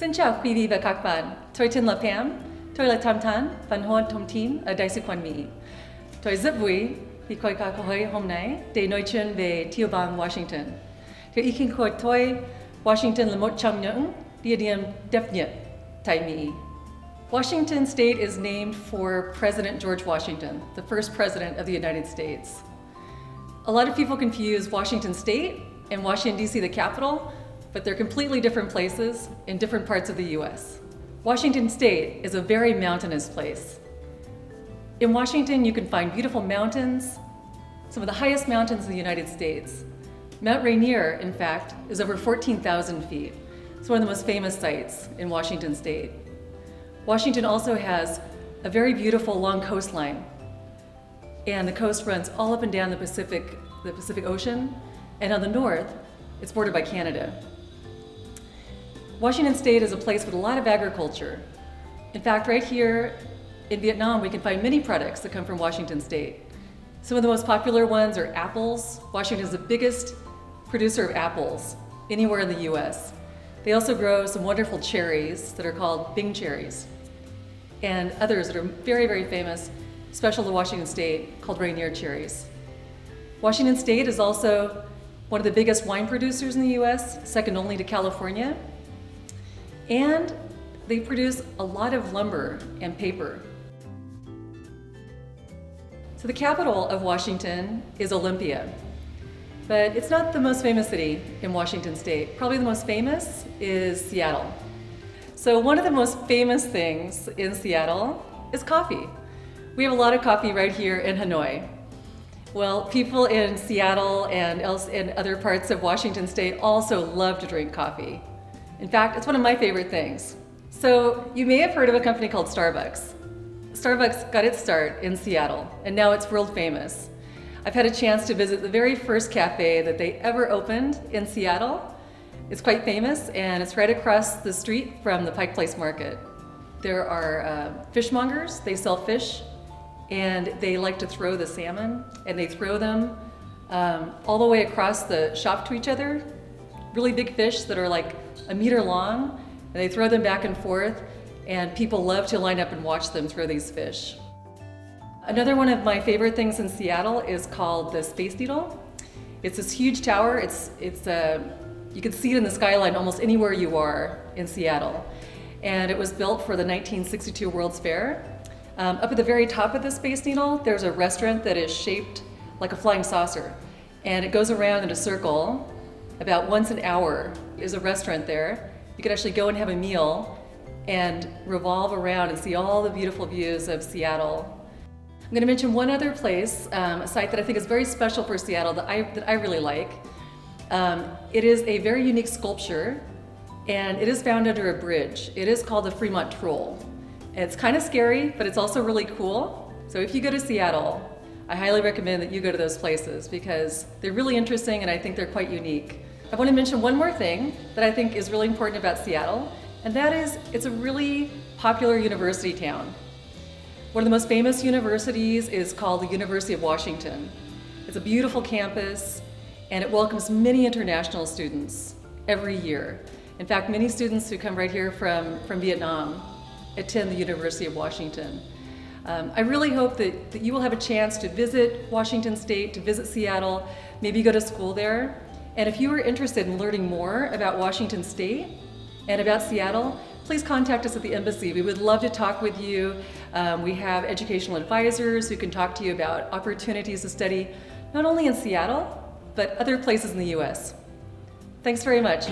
Xin chào quý vị và các bạn. Tôi tên là Pam. Tôi là tham tán văn hóa thông tin ở Đại sứ quán Mỹ. Tôi rất vui vì có cơ hội hôm nay để nói chuyện về tiểu bang Washington. Theo ý kiến của tôi, Washington là một trong những địa điểm đẹp nhất tại Mỹ. Washington State is named for President George Washington, the first president of the United States. A lot of people confuse Washington State and Washington D.C, the capital, but they're completely different places in different parts of the U.S. Washington State is a very mountainous place. In Washington, you can find beautiful mountains, some of the highest mountains in the United States. Mount Rainier, in fact, is over 14,000 feet. It's one of the most famous sites in Washington State. Washington also has a very beautiful long coastline, and the coast runs all up and down the Pacific Ocean, and on the north, it's bordered by Canada. Washington State is a place with a lot of agriculture. In fact, right here in Vietnam, we can find many products that come from Washington State. Some of the most popular ones are apples. Washington is the biggest producer of apples anywhere in the US. They also grow some wonderful cherries that are called Bing cherries, and others that are very, very famous, special to Washington State, called Rainier cherries. Washington State is also one of the biggest wine producers in the US, second only to California. And they produce a lot of lumber and paper. So the capital of Washington is Olympia, but it's not the most famous city in Washington State. Probably the most famous is Seattle. So one of the most famous things in Seattle is coffee. We have a lot of coffee right here in Hanoi. Well, people in Seattle and other parts of Washington State also love to drink coffee. In fact, it's one of my favorite things. So you may have heard of a company called Starbucks. Starbucks got its start in Seattle, and now it's world famous. I've had a chance to visit the very first cafe that they ever opened in Seattle. It's quite famous, and it's right across the street from the Pike Place Market. There are fishmongers. They sell fish, and they like to throw the salmon, and they throw them all the way across the shop to each other. Really big fish that are like a meter long, and they throw them back and forth, and people love to line up and watch them throw these fish. Another one of my favorite things in Seattle is called the Space Needle. It's this huge tower. You can see it in the skyline almost anywhere you are in Seattle. And it was built for the 1962 World's Fair. Up at the very top of the Space Needle, there's a restaurant that is shaped like a flying saucer. And it goes around in a circle. About once an hour is a restaurant there. You could actually go and have a meal and revolve around and see all the beautiful views of Seattle. I'm going to mention one other place, a site that I think is very special for Seattle that I really like. It is a very unique sculpture, and it is found under a bridge. It is called the Fremont Troll. It's kind of scary, but it's also really cool. So if you go to Seattle, I highly recommend that you go to those places because they're really interesting and I think they're quite unique. I want to mention one more thing that I think is really important about Seattle, and that is it's a really popular university town. One of the most famous universities is called the University of Washington. It's a beautiful campus, and it welcomes many international students every year. In fact, many students who come right here from Vietnam attend the University of Washington. I really hope that you will have a chance to visit Washington State, to visit Seattle, maybe go to school there. And if you are interested in learning more about Washington State and about Seattle, please contact us at the embassy. We would love to talk with you. We have educational advisors who can talk to you about opportunities to study not only in Seattle, but other places in the US. Thanks very much.